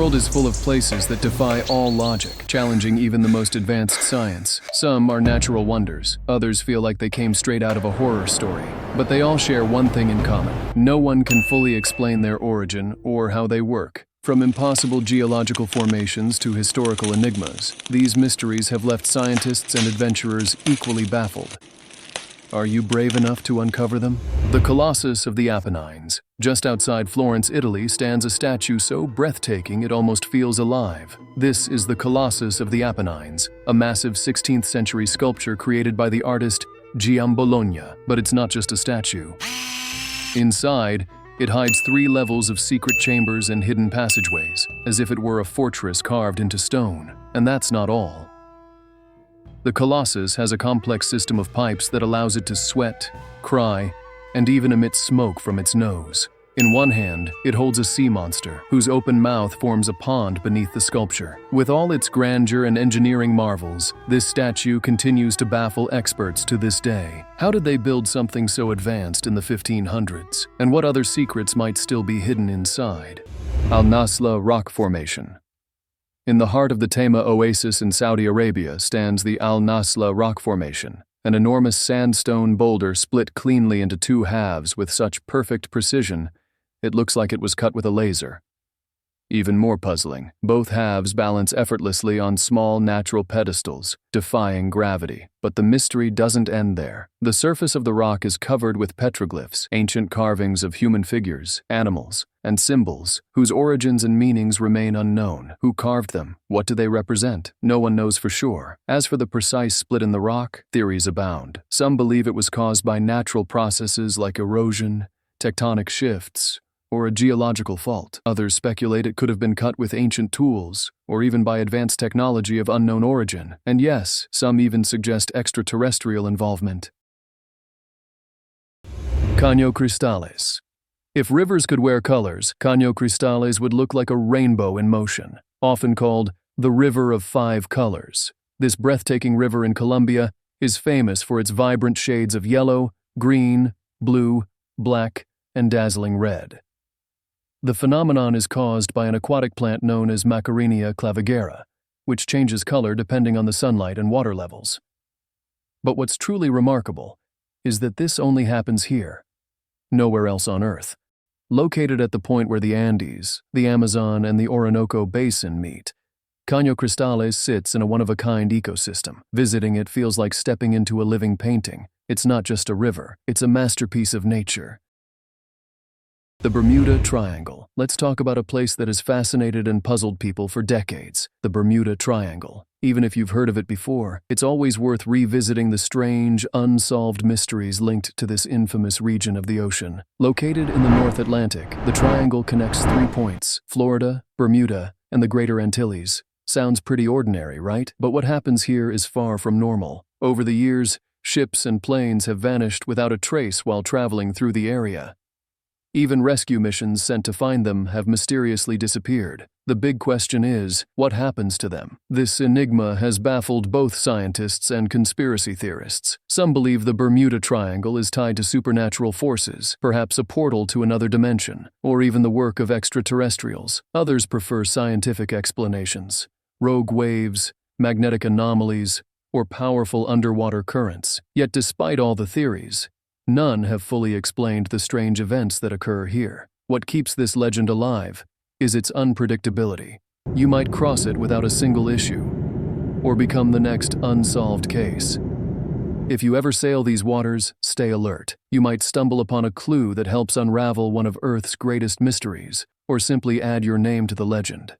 world is full of places that defy all logic, challenging even the most advanced science. Some are natural wonders, others feel like they came straight out of a horror story. But they all share one thing in common. No one can fully explain their origin or how they work. From impossible geological formations to historical enigmas, these mysteries have left scientists and adventurers equally baffled. Are you brave enough to uncover them? The Colossus of the Apenines. Just outside Florence, Italy, stands a statue so breathtaking it almost feels alive. This is the Colossus of the Apenines, a massive 16th century sculpture created by the artist Giambologna. But it's not just a statue. Inside, it hides 3 levels of secret chambers and hidden passageways, as if it were a fortress carved into stone. And that's not all. The Colossus has a complex system of pipes that allows it to sweat, cry, and even emit smoke from its nose. In one hand, it holds a sea monster, whose open mouth forms a pond beneath the sculpture. With all its grandeur and engineering marvels, this statue continues to baffle experts to this day. How did they build something so advanced in the 1500s? And what other secrets might still be hidden inside? Al-Nasla Rock Formation. In the heart of the Tema Oasis in Saudi Arabia stands the Al-Nasla Rock Formation, an enormous sandstone boulder split cleanly into 2 halves with such perfect precision it looks like it was cut with a laser. Even more puzzling, both halves balance effortlessly on small natural pedestals, defying gravity. But the mystery doesn't end there. The surface of the rock is covered with petroglyphs, ancient carvings of human figures, animals, and symbols, whose origins and meanings remain unknown. Who carved them? What do they represent? No one knows for sure. As for the precise split in the rock, theories abound. Some believe it was caused by natural processes like erosion, tectonic shifts, or a geological fault. Others speculate it could have been cut with ancient tools, or even by advanced technology of unknown origin. And yes, some even suggest extraterrestrial involvement. Caño Cristales. If rivers could wear colors, Caño Cristales would look like a rainbow in motion, often called the River of 5 Colors. This breathtaking river in Colombia is famous for its vibrant shades of yellow, green, blue, black, and dazzling red. The phenomenon is caused by an aquatic plant known as Macarinia clavigera, which changes color depending on the sunlight and water levels. But what's truly remarkable is that this only happens here, nowhere else on Earth. Located at the point where the Andes, the Amazon, and the Orinoco Basin meet, Caño Cristales sits in a one-of-a-kind ecosystem. Visiting it feels like stepping into a living painting. It's not just a river, it's a masterpiece of nature. The Bermuda Triangle. Let's talk about a place that has fascinated and puzzled people for decades. The Bermuda Triangle. Even if you've heard of it before, it's always worth revisiting the strange, unsolved mysteries linked to this infamous region of the ocean. Located in the North Atlantic, the triangle connects 3 points: Florida, Bermuda, and the Greater Antilles. Sounds pretty ordinary, right? But what happens here is far from normal. Over the years, ships and planes have vanished without a trace while traveling through the area. Even rescue missions sent to find them have mysteriously disappeared. The big question is, what happens to them? This enigma has baffled both scientists and conspiracy theorists. Some believe the Bermuda Triangle is tied to supernatural forces, perhaps a portal to another dimension, or even the work of extraterrestrials. Others prefer scientific explanations: rogue waves, magnetic anomalies, or powerful underwater currents. Yet despite all the theories, none have fully explained the strange events that occur here. What keeps this legend alive is its unpredictability. You might cross it without a single issue, or become the next unsolved case. If you ever sail these waters, stay alert. You might stumble upon a clue that helps unravel one of Earth's greatest mysteries, or simply add your name to the legend.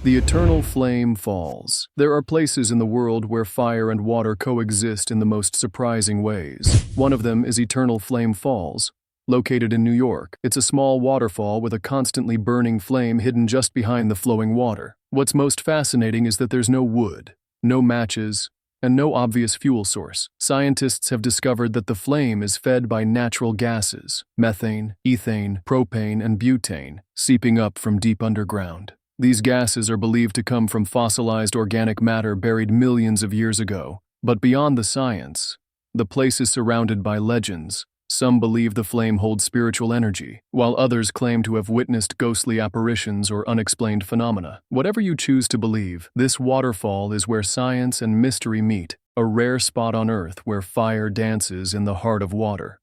The Eternal Flame Falls. There are places in the world where fire and water coexist in the most surprising ways. One of them is Eternal Flame Falls, located in New York. It's a small waterfall with a constantly burning flame hidden just behind the flowing water. What's most fascinating is that there's no wood, no matches, and no obvious fuel source. Scientists have discovered that the flame is fed by natural gases: methane, ethane, propane, and butane, seeping up from deep underground. These gases are believed to come from fossilized organic matter buried millions of years ago. But beyond the science, the place is surrounded by legends, Some believe the flame holds spiritual energy, while others claim to have witnessed ghostly apparitions or unexplained phenomena. Whatever you choose to believe, this waterfall is where science and mystery meet, a rare spot on Earth where fire dances in the heart of water.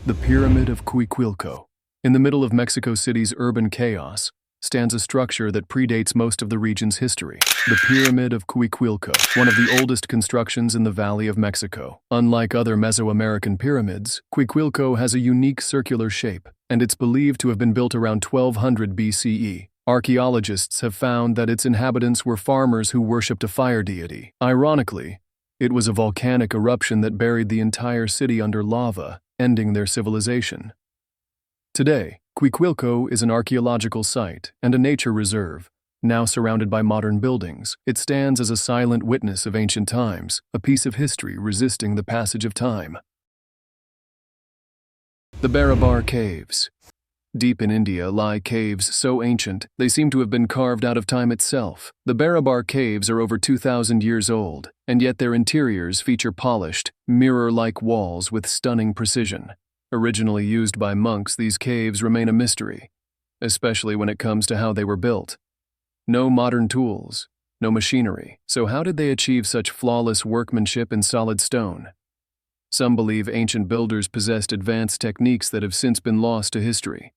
The Pyramid of Cuicuilco. In the middle of Mexico City's urban chaos stands a structure that predates most of the region's history. The Pyramid of Cuicuilco, one of the oldest constructions in the Valley of Mexico. Unlike other Mesoamerican pyramids, Cuicuilco has a unique circular shape, and it's believed to have been built around 1200 BCE. Archaeologists have found that its inhabitants were farmers who worshipped a fire deity. Ironically, it was a volcanic eruption that buried the entire city under lava, ending their civilization. Today, Cuicuilco is an archaeological site and a nature reserve. Now surrounded by modern buildings, it stands as a silent witness of ancient times, a piece of history resisting the passage of time. The Barabar Caves. Deep in India lie caves so ancient they seem to have been carved out of time itself. The Barabar Caves are over 2,000 years old, and yet their interiors feature polished, mirror-like walls with stunning precision. Originally used by monks, these caves remain a mystery, especially when it comes to how they were built. No modern tools, no machinery. So how did they achieve such flawless workmanship in solid stone? Some believe ancient builders possessed advanced techniques that have since been lost to history.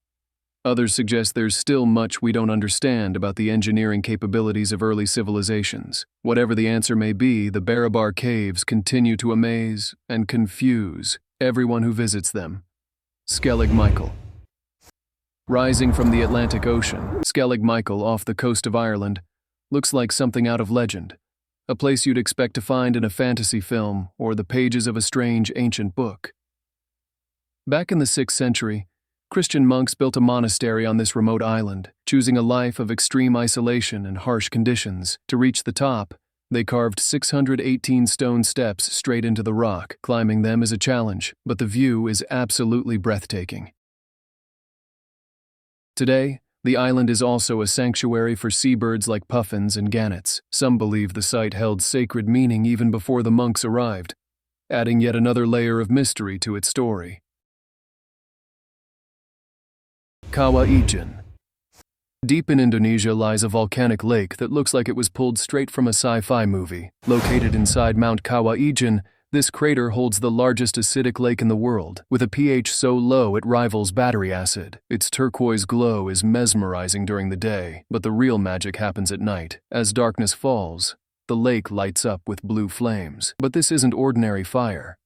Others suggest there's still much we don't understand about the engineering capabilities of early civilizations. Whatever the answer may be, the Barabar Caves continue to amaze and confuse everyone who visits them. Skellig Michael. Rising from the Atlantic Ocean, Skellig Michael off the coast of Ireland looks like something out of legend, a place you'd expect to find in a fantasy film or the pages of a strange ancient book. Back in the 6th century, Christian monks built a monastery on this remote island, choosing a life of extreme isolation and harsh conditions. To reach the top, they carved 618 stone steps straight into the rock. Climbing them is a challenge, but the view is absolutely breathtaking. Today, the island is also a sanctuary for seabirds like puffins and gannets. Some believe the site held sacred meaning even before the monks arrived, adding yet another layer of mystery to its story. Kawah Ijen. Deep in Indonesia lies a volcanic lake that looks like it was pulled straight from a sci-fi movie. Located inside Mount Kawah Ijen, this crater holds the largest acidic lake in the world, with a pH so low it rivals battery acid. Its turquoise glow is mesmerizing during the day, but the real magic happens at night. As darkness falls, the lake lights up with blue flames. But this isn't ordinary fire.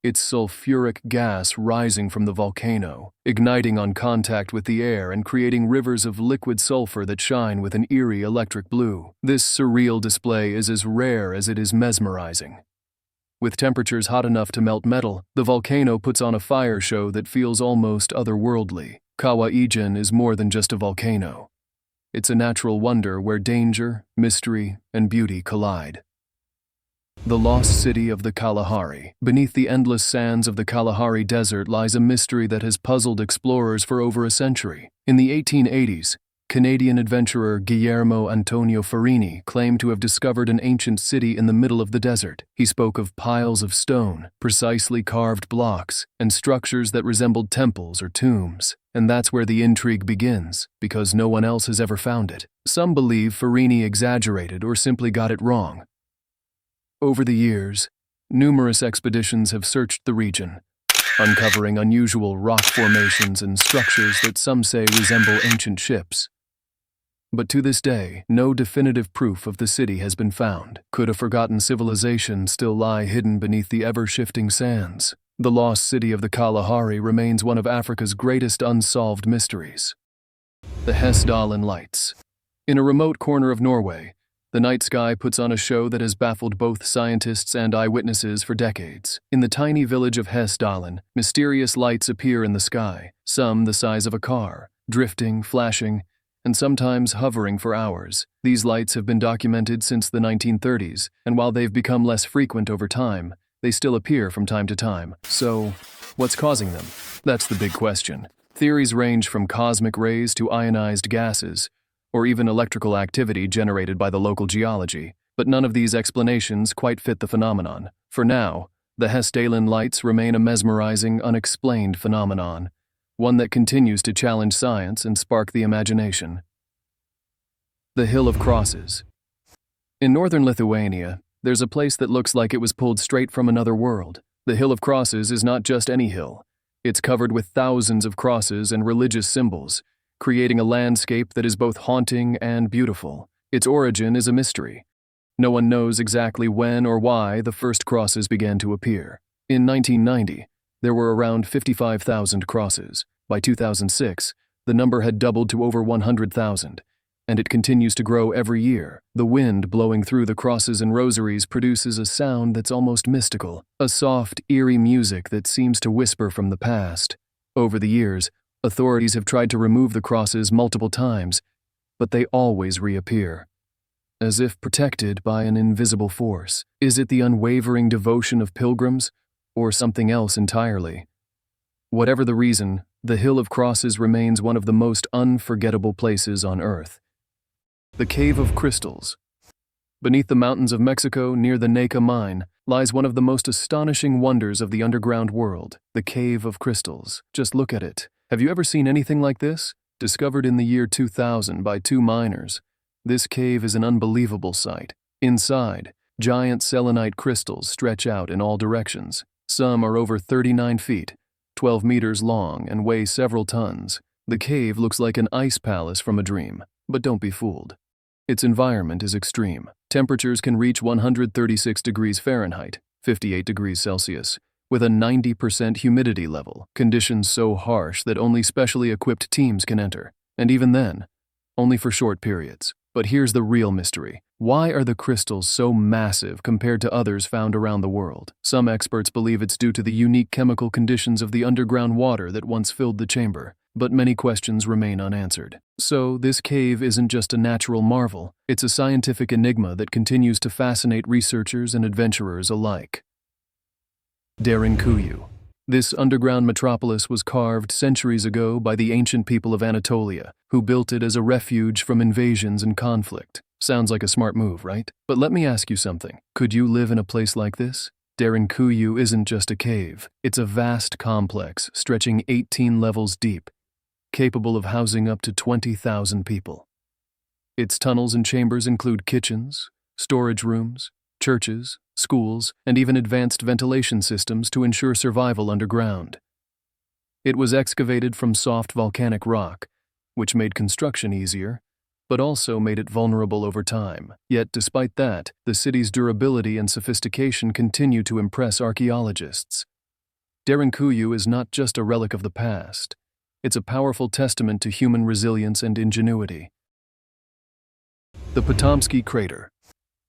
It's sulfuric gas rising from the volcano, igniting on contact with the air and creating rivers of liquid sulfur that shine with an eerie electric blue. This surreal display is as rare as it is mesmerizing. With temperatures hot enough to melt metal, the volcano puts on a fire show that feels almost otherworldly. Kawah Ijen is more than just a volcano. It's a natural wonder where danger, mystery, and beauty collide. The lost city of the Kalahari. Beneath the endless sands of the Kalahari Desert lies a mystery that has puzzled explorers for over a century. In the 1880s, Canadian adventurer Guillermo Antonio Farini claimed to have discovered an ancient city in the middle of the desert. He spoke of piles of stone, precisely carved blocks, and structures that resembled temples or tombs. And that's where the intrigue begins, because no one else has ever found it. Some believe Farini exaggerated or simply got it wrong. Over the years, numerous expeditions have searched the region, uncovering unusual rock formations and structures that some say resemble ancient ships. But to this day, no definitive proof of the city has been found. Could a forgotten civilization still lie hidden beneath the ever-shifting sands? The lost city of the Kalahari remains one of Africa's greatest unsolved mysteries. The Hessdalen Lights. In a remote corner of Norway, the night sky puts on a show that has baffled both scientists and eyewitnesses for decades. In the tiny village of Hessdalen, mysterious lights appear in the sky, some the size of a car, drifting, flashing, and sometimes hovering for hours. These lights have been documented since the 1930s, and while they've become less frequent over time, they still appear from time to time. So, what's causing them? That's the big question. Theories range from cosmic rays to ionized gases, or even electrical activity generated by the local geology, but none of these explanations quite fit the phenomenon. For now, The Hessdalen lights remain a mesmerizing, unexplained phenomenon, one that continues to challenge science and spark the imagination. The Hill of Crosses. In northern Lithuania, there's a place that looks like it was pulled straight from another world. The Hill of Crosses is not just any hill. It's covered with thousands of crosses and religious symbols, creating a landscape that is both haunting and beautiful. Its origin is a mystery. No one knows exactly when or why the first crosses began to appear. In 1990, there were around 55,000 crosses. By 2006, the number had doubled to over 100,000, and it continues to grow every year. The wind blowing through the crosses and rosaries produces a sound that's almost mystical, a soft, eerie music that seems to whisper from the past. Over the years, authorities have tried to remove the crosses multiple times, but they always reappear, as if protected by an invisible force. Is it the unwavering devotion of pilgrims, or something else entirely? Whatever the reason, the Hill of Crosses remains one of the most unforgettable places on Earth. The Cave of Crystals. Beneath the mountains of Mexico, near the Nazca mine, lies one of the most astonishing wonders of the underground world, the Cave of Crystals. Just look at it. Have you ever seen anything like this? Discovered in the year 2000 by two miners, this cave is an unbelievable sight. Inside, giant selenite crystals stretch out in all directions. Some are over 39 feet, 12 meters long, and weigh several tons. The cave looks like an ice palace from a dream, but don't be fooled. Its environment is extreme. Temperatures can reach 136 degrees Fahrenheit, 58 degrees Celsius, with a 90% humidity level, conditions so harsh that only specially equipped teams can enter, and even then, only for short periods. But here's the real mystery. Why are the crystals so massive compared to others found around the world? Some experts believe it's due to the unique chemical conditions of the underground water that once filled the chamber, but many questions remain unanswered. So, this cave isn't just a natural marvel, it's a scientific enigma that continues to fascinate researchers and adventurers alike. Derinkuyu. This underground metropolis was carved centuries ago by the ancient people of Anatolia, who built it as a refuge from invasions and conflict. Sounds like a smart move, right? But let me ask you something. Could you live in a place like this? Derinkuyu isn't just a cave. It's a vast complex stretching 18 levels deep, capable of housing up to 20,000 people. Its tunnels and chambers include kitchens, storage rooms, churches, schools, and even advanced ventilation systems to ensure survival underground. It was excavated from soft volcanic rock, which made construction easier, but also made it vulnerable over time. Yet, despite that, the city's durability and sophistication continue to impress archaeologists. Derinkuyu is not just a relic of the past. It's a powerful testament to human resilience and ingenuity. The Patomsky Crater.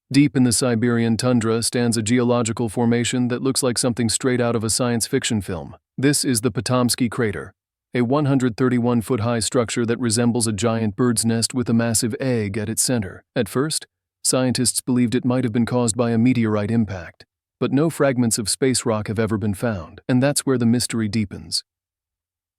Deep in the Siberian tundra stands a geological formation that looks like something straight out of a science fiction film. This is the Patomsky Crater, a 131-foot-high structure that resembles a giant bird's nest with a massive egg at its center. At first, scientists believed it might have been caused by a meteorite impact, but no fragments of space rock have ever been found, and that's where the mystery deepens.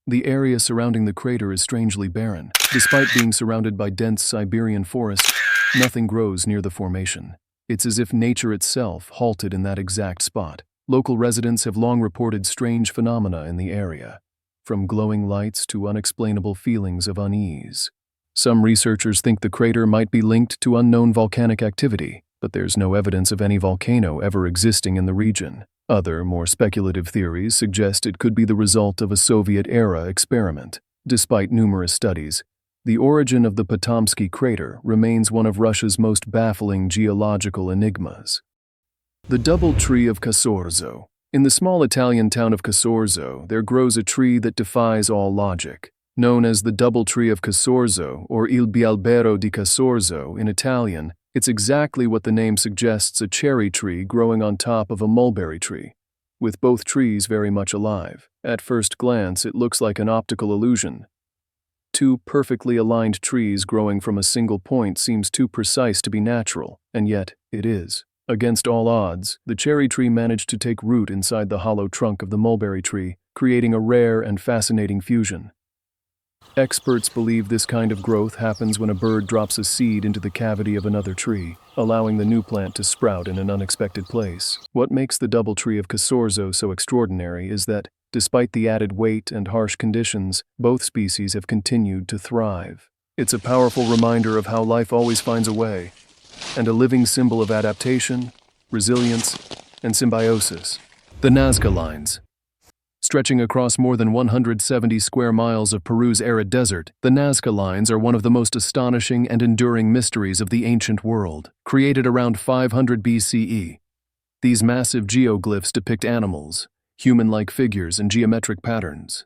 The area surrounding the crater is strangely barren. Despite being surrounded by dense Siberian forest, nothing grows near the formation. It's as if nature itself halted in that exact spot. Local residents have long reported strange phenomena in the area, from glowing lights to unexplainable feelings of unease. Some researchers think the crater might be linked to unknown volcanic activity, but there's no evidence of any volcano ever existing in the region. Other, more speculative theories suggest it could be the result of a Soviet-era experiment. Despite numerous studies, the origin of the Patomsky Crater remains one of Russia's most baffling geological enigmas. The double tree of Casorzo. In the small Italian town of Casorzo, there grows a tree that defies all logic. Known as the double tree of Casorzo, or Il Bialbero di Casorzo in Italian, it's exactly what the name suggests, a cherry tree growing on top of a mulberry tree, with both trees very much alive. At first glance, it looks like an optical illusion. Two perfectly aligned trees growing from a single point seems too precise to be natural, and yet it is. Against all odds, the cherry tree managed to take root inside the hollow trunk of the mulberry tree, creating a rare and fascinating fusion. Experts believe this kind of growth happens when a bird drops a seed into the cavity of another tree, allowing the new plant to sprout in an unexpected place. What makes the doubletree of Casorzo so extraordinary is that, despite the added weight and harsh conditions, both species have continued to thrive. It's a powerful reminder of how life always finds a way, and a living symbol of adaptation, resilience, and symbiosis. The Nazca Lines. Stretching across more than 170 square miles of Peru's arid desert, the Nazca Lines are one of the most astonishing and enduring mysteries of the ancient world. Created around 500 BCE, these massive geoglyphs depict animals, human-like figures, and geometric patterns.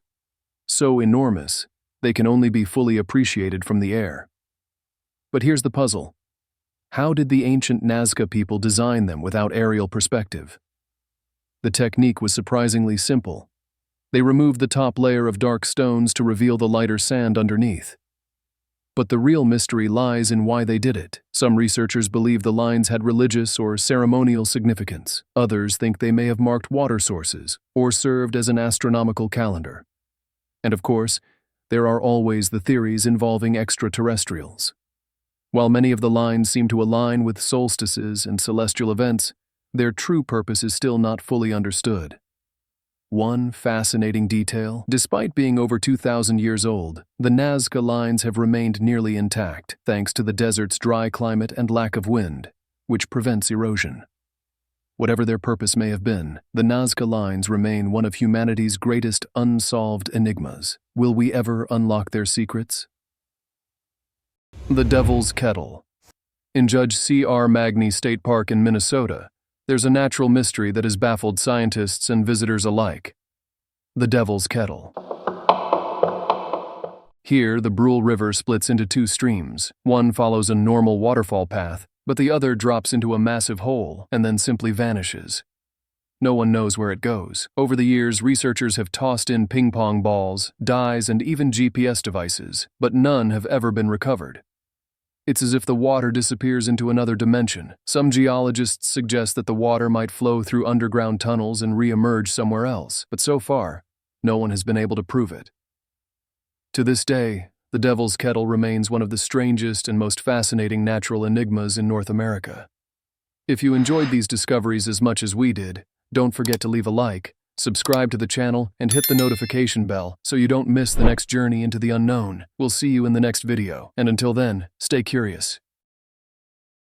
So enormous, they can only be fully appreciated from the air. But here's the puzzle. How did the ancient Nazca people design them without aerial perspective? The technique was surprisingly simple. They removed the top layer of dark stones to reveal the lighter sand underneath. But the real mystery lies in why they did it. Some researchers believe the lines had religious or ceremonial significance. Others think they may have marked water sources or served as an astronomical calendar. And of course, there are always the theories involving extraterrestrials. While many of the lines seem to align with solstices and celestial events, their true purpose is still not fully understood. One fascinating detail: despite being over 2,000 years old, the Nazca Lines have remained nearly intact, thanks to the desert's dry climate and lack of wind, which prevents erosion. Whatever their purpose may have been, the Nazca Lines remain one of humanity's greatest unsolved enigmas. Will we ever unlock their secrets? The Devil's Kettle. In Judge C.R. Magny State Park in Minnesota, there's a natural mystery that has baffled scientists and visitors alike. The Devil's Kettle. Here, the Brule River splits into two streams. One follows a normal waterfall path, but the other drops into a massive hole and then simply vanishes. No one knows where it goes. Over the years, researchers have tossed in ping-pong balls, dyes, and even GPS devices, but none have ever been recovered. It's as if the water disappears into another dimension. Some geologists suggest that the water might flow through underground tunnels and re-emerge somewhere else, but so far, no one has been able to prove it. To this day, the Devil's Kettle remains one of the strangest and most fascinating natural enigmas in North America. If you enjoyed these discoveries as much as we did, don't forget to leave a like, subscribe to the channel, and hit the notification bell so you don't miss the next journey into the unknown. We'll see you in the next video, and until then, stay curious.